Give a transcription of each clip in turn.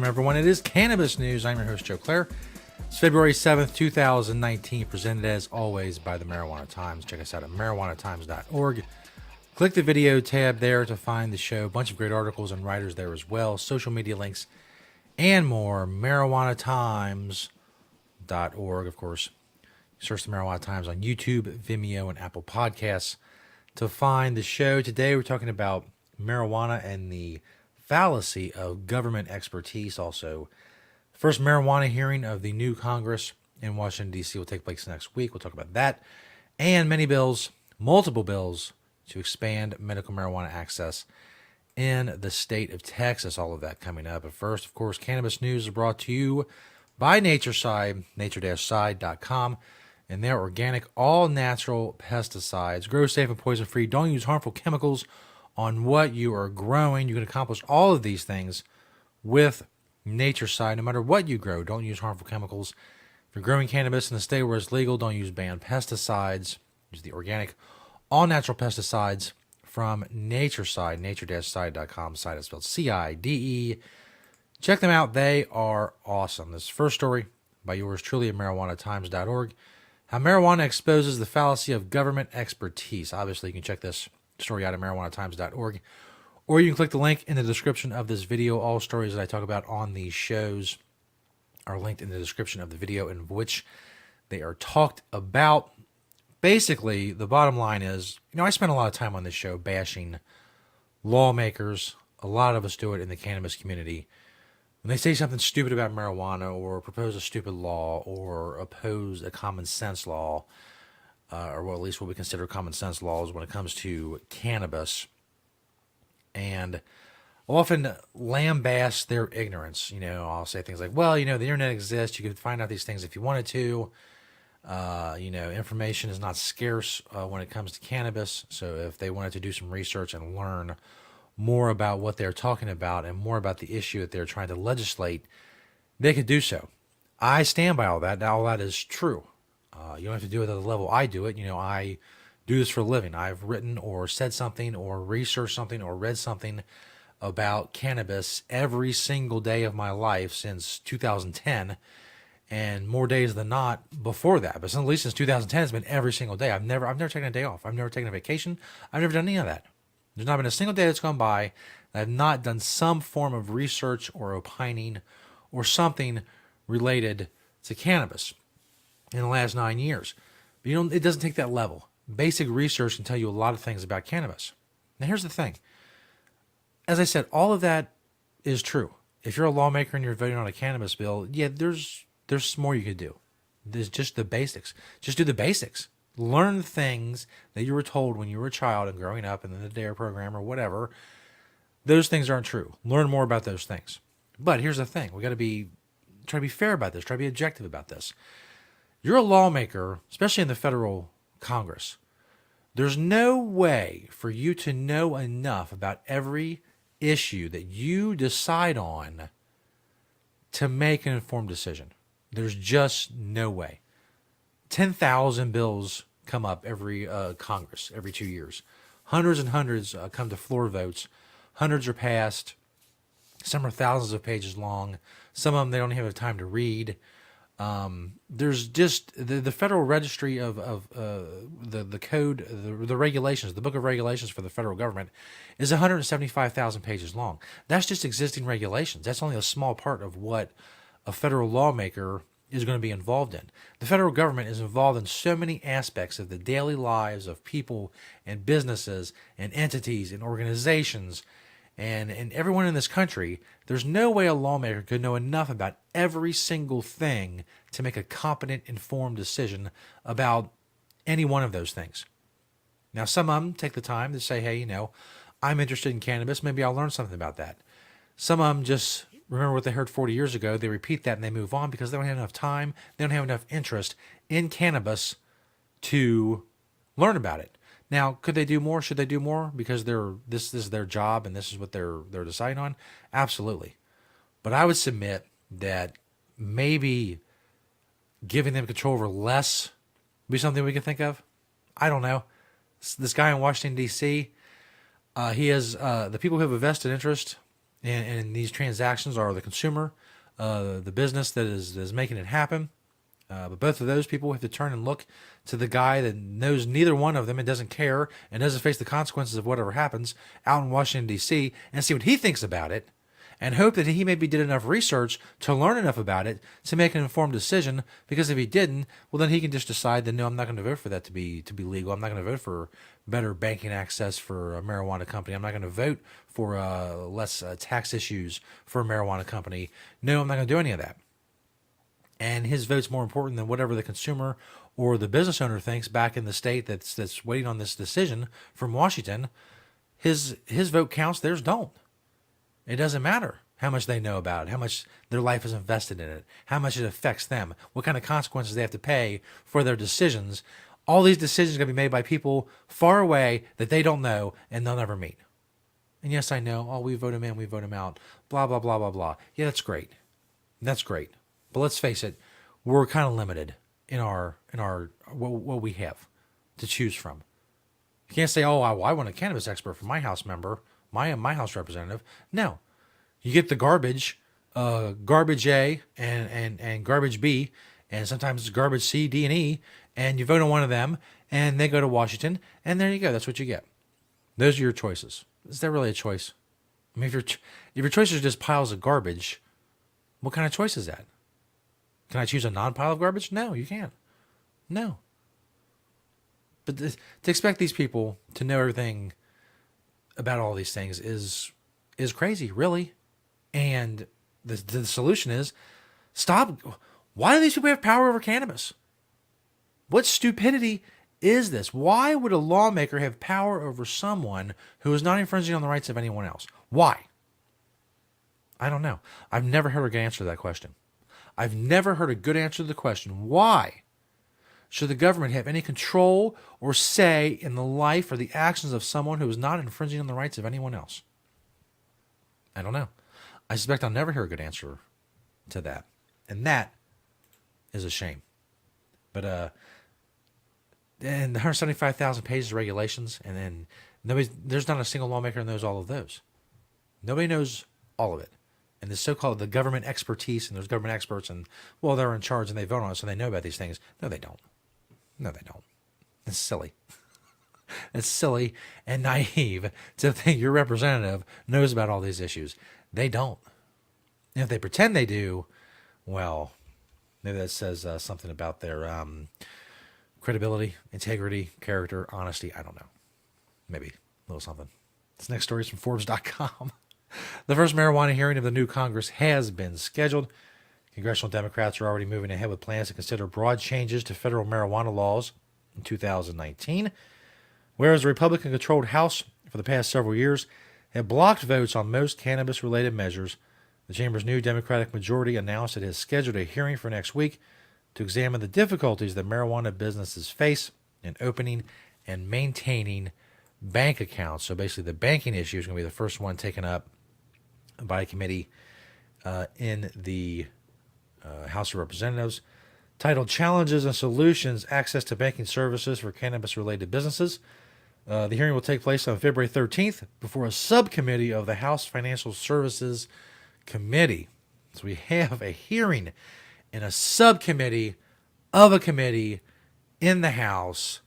Welcome, everyone. It is Cannabis News. I'm your host, Joe Klare. It's February 7th, 2019, presented as always by the Marijuana Times. Check us out at marijuanatimes.org. Click the video tab there to find the show. A bunch of great articles and writers there as well. Social media links and more. marijuanatimes.org, of course. Search the Marijuana Times on YouTube, Vimeo, and Apple Podcasts to find the show. Today we're talking about marijuana and the fallacy of government expertise. Also, first marijuana hearing of the new Congress in Washington, D.C. will take place next week. We'll talk about that and many bills, multiple bills to expand medical marijuana access in the state of Texas. All of that coming up. But first, of course, Cannabis News is brought to you by Natureside, nature-side.com, and their organic, all-natural pesticides. Grow safe and poison-free. Don't use harmful chemicals on what you are growing. You can accomplish all of these things with Natureside. No matter what you grow, don't use harmful chemicals. If you're growing cannabis in a state where it's legal, don't use banned pesticides. Use the organic, all-natural pesticides from Natureside, nature-side.com. Site is spelled C-I-D-E. Check them out. They are awesome. This first story by yours truly at marijuanatimes.org. How marijuana exposes the fallacy of government expertise. Obviously, you can check this story out at marijuanatimes.org, or you can click the link in the description of this video. All stories that I talk about on these shows are linked in the description of the video in which they are talked about. Basically, the bottom line is, I spend a lot of time on this show bashing lawmakers. A lot of us do it in the cannabis community. When they say something stupid about marijuana or propose a stupid law or oppose a common sense law, or well, at least what we consider common sense laws when it comes to cannabis, and often lambaste their ignorance. I'll say things like, well, the internet exists. You could find out these things if you wanted to. Information is not scarce when it comes to cannabis. So if they wanted to do some research and learn more about what they're talking about and more about the issue that they're trying to legislate, they could do so. I stand by all that. All that is true. You don't have to do it at the level I do it. I do this for a living. I've written or said something or researched something or read something about cannabis every single day of my life since 2010, and more days than not before that. But at least since 2010, it's been every single day. I've never taken a day off. I've never taken a vacation. I've never done any of that. There's not been a single day that's gone by that I've not done some form of research or opining or something related to cannabis in the last 9 years. But it doesn't take that level. Basic research can tell you a lot of things about cannabis. Now here's the thing. As I said, all of that is true. If you're a lawmaker and you're voting on a cannabis bill, yeah, there's more you could do. There's just the basics. Just do the basics. Learn things that you were told when you were a child and growing up and in the DARE program or whatever. Those things aren't true. Learn more about those things. But here's the thing. We got to try to be fair about this. Try to be objective about this. You're a lawmaker, especially in the federal Congress. There's no way for you to know enough about every issue that you decide on to make an informed decision. There's just no way. 10,000 bills come up every Congress, every 2 years. Hundreds and hundreds come to floor votes. Hundreds are passed. Some are thousands of pages long. Some of them they don't even have time to read. There's just the Federal Registry of the code, the regulations, the book of regulations for the federal government is 175,000 pages long. That's just existing regulations. That's only a small part of what a federal lawmaker is going to be involved in. The federal government is involved in so many aspects of the daily lives of people and businesses and entities and organizations and everyone in this country. There's no way a lawmaker could know enough about every single thing to make a competent, informed decision about any one of those things. Now, some of them take the time to say, hey, I'm interested in cannabis. Maybe I'll learn something about that. Some of them just remember what they heard 40 years ago. They repeat that and they move on because they don't have enough time. They don't have enough interest in cannabis to learn about it. Now, could they do more? Should they do more because this is their job and this is what they're deciding on? Absolutely. But I would submit that maybe giving them control over less would be something we can think of. I don't know. This guy in Washington, D.C., he has the people who have a vested interest And these transactions are the consumer, the business that is making it happen. But both of those people have to turn and look to the guy that knows neither one of them and doesn't care and doesn't face the consequences of whatever happens out in Washington, D.C., and see what he thinks about it, and hope that he maybe did enough research to learn enough about it to make an informed decision. Because if he didn't, well, then he can just decide that, no, I'm not going to vote for that to be legal. I'm not going to vote for better banking access for a marijuana company. I'm not going to vote for less tax issues for a marijuana company. No, I'm not going to do any of that. And his vote's more important than whatever the consumer or the business owner thinks back in the state that's waiting on this decision from Washington. His vote counts, theirs don't. It doesn't matter how much they know about it, how much their life is invested in it, how much it affects them, what kind of consequences they have to pay for their decisions. All these decisions are going to be made by people far away that they don't know and they'll never meet. And yes, I know, oh, we vote him in, we vote him out, blah, blah, blah, blah, blah. Yeah, that's great. That's great. But let's face it, we're kind of limited in our what we have to choose from. You can't say, oh, I want a cannabis expert for my house member, my house representative. No, you get the garbage A and garbage B, and sometimes it's garbage C, D, and E, and you vote on one of them, and they go to Washington, and there you go. That's what you get. Those are your choices. Is that really a choice? I mean, if your choices are just piles of garbage, what kind of choice is that? Can I choose a non-pile of garbage? No, you can't. No. But to expect these people to know everything about all these things is crazy, really. And the solution is stop. Why do these people have power over cannabis? What stupidity is this? Why would a lawmaker have power over someone who is not infringing on the rights of anyone else? Why? I don't know. I've never heard a good answer to that question. I've never heard a good answer to the question, why should the government have any control or say in the life or the actions of someone who is not infringing on the rights of anyone else? I don't know. I suspect I'll never hear a good answer to that. And that is a shame. But and the 175,000 pages of regulations, and then there's not a single lawmaker who knows all of those. Nobody knows all of it. And the so-called the government expertise, and there's government experts, and, well, they're in charge and they vote on it, so they know about these things. No, they don't. No, they don't. It's silly. It's silly and naive to think your representative knows about all these issues. They don't. And if they pretend they do, well, maybe that says something about their credibility, integrity, character, honesty. I don't know. Maybe a little something. This next story is from Forbes.com. The first marijuana hearing of the new Congress has been scheduled. Congressional Democrats are already moving ahead with plans to consider broad changes to federal marijuana laws in 2019, whereas the Republican-controlled House for the past several years had blocked votes on most cannabis-related measures. The chamber's new Democratic majority announced it has scheduled a hearing for next week to examine the difficulties that marijuana businesses face in opening and maintaining bank accounts. So basically the banking issue is going to be the first one taken up by a committee in the House of Representatives, titled Challenges and Solutions, Access to Banking Services for Cannabis-Related Businesses. The hearing will take place on February 13th before a subcommittee of the House Financial Services Committee. So we have a hearing in a subcommittee of a committee in the House.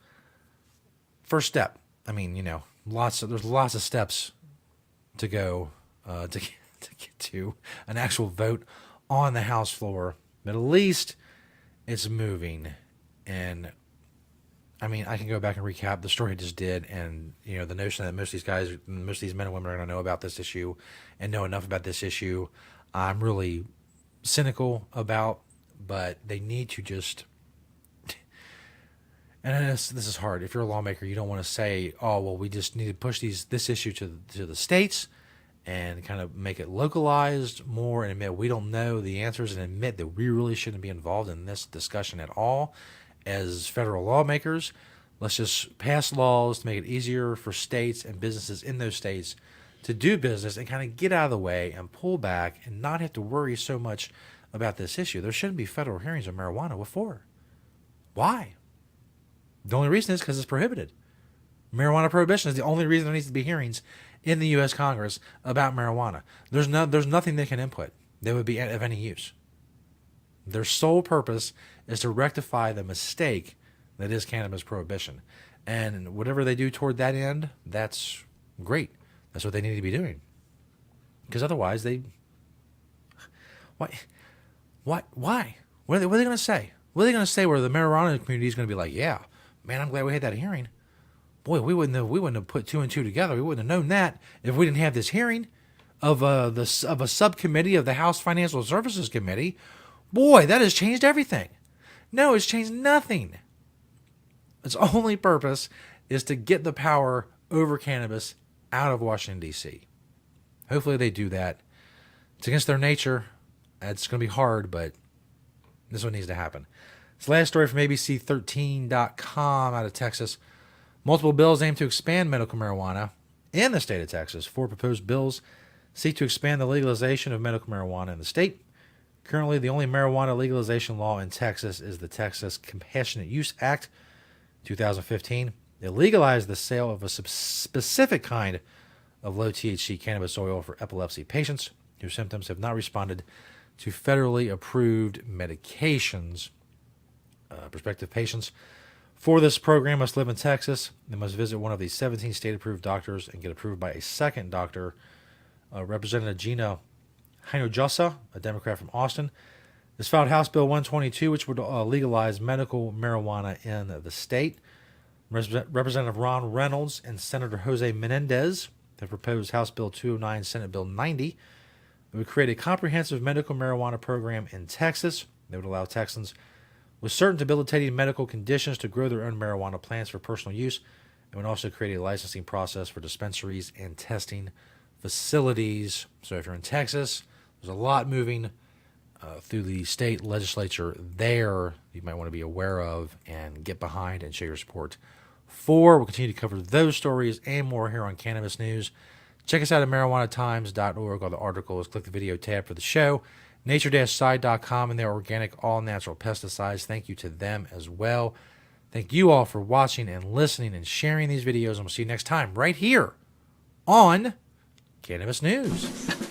First step. I mean, there's lots of steps to go to get to an actual vote on the House floor, but at least it's moving. And I mean, I can go back and recap the story I just did, and the notion that most of these men and women are going to know about this issue and know enough about this issue, I'm really cynical about. But they need to just, and this is hard. If you're a lawmaker, you don't want to say, oh, well, we just need to push this issue to the states and kind of make it localized more and admit we don't know the answers and admit that we really shouldn't be involved in this discussion at all as federal lawmakers. Let's just pass laws to make it easier for states and businesses in those states to do business and kind of get out of the way and pull back and not have to worry so much about this issue. There shouldn't be federal hearings on marijuana. What for? Why? The only reason is because it's prohibited. Marijuana prohibition is the only reason there needs to be hearings in the U.S. Congress about marijuana. There's nothing they can input that would be of any use. Their sole purpose is to rectify the mistake that is cannabis prohibition. And whatever they do toward that end, that's great. That's what they need to be doing. Because otherwise, Why? What? Why? What are they going to say? What are they going to say where the marijuana community is going to be like, yeah, man, I'm glad we had that hearing. Boy, we wouldn't have put two and two together. We wouldn't have known that if we didn't have this hearing of a subcommittee of the House Financial Services Committee. Boy, that has changed everything. No, it's changed nothing. Its only purpose is to get the power over cannabis out of Washington, D.C. Hopefully they do that. It's against their nature. It's going to be hard, but this is what needs to happen. This last story from ABC13.com out of Texas. Multiple bills aim to expand medical marijuana in the state of Texas. 4 proposed bills seek to expand the legalization of medical marijuana in the state. Currently, the only marijuana legalization law in Texas is the Texas Compassionate Use Act, 2015. It legalized the sale of a specific kind of low-THC cannabis oil for epilepsy patients whose symptoms have not responded to federally approved medications. Prospective patients for this program must live in Texas. They must visit one of the 17 state-approved doctors and get approved by a second doctor. Representative Gina Hinojosa, a Democrat from Austin, has filed House Bill 122, which would legalize medical marijuana in the state. Representative Ron Reynolds and Senator Jose Menendez have proposed House Bill 209, Senate Bill 90. It would create a comprehensive medical marijuana program in Texas that would allow Texans with certain debilitating medical conditions to grow their own marijuana plants for personal use. It would also create a licensing process for dispensaries and testing facilities. So if you're in Texas, there's a lot moving through the state legislature there you might want to be aware of and get behind and show your support for. We'll continue to cover those stories and more here on Cannabis News. Check us out at marijuanatimes.org. All the articles, click the video tab for the show. Nature-side.com and their organic, all-natural pesticides. Thank you to them as well. Thank you all for watching and listening and sharing these videos. And we'll see you next time right here on Cannabis News.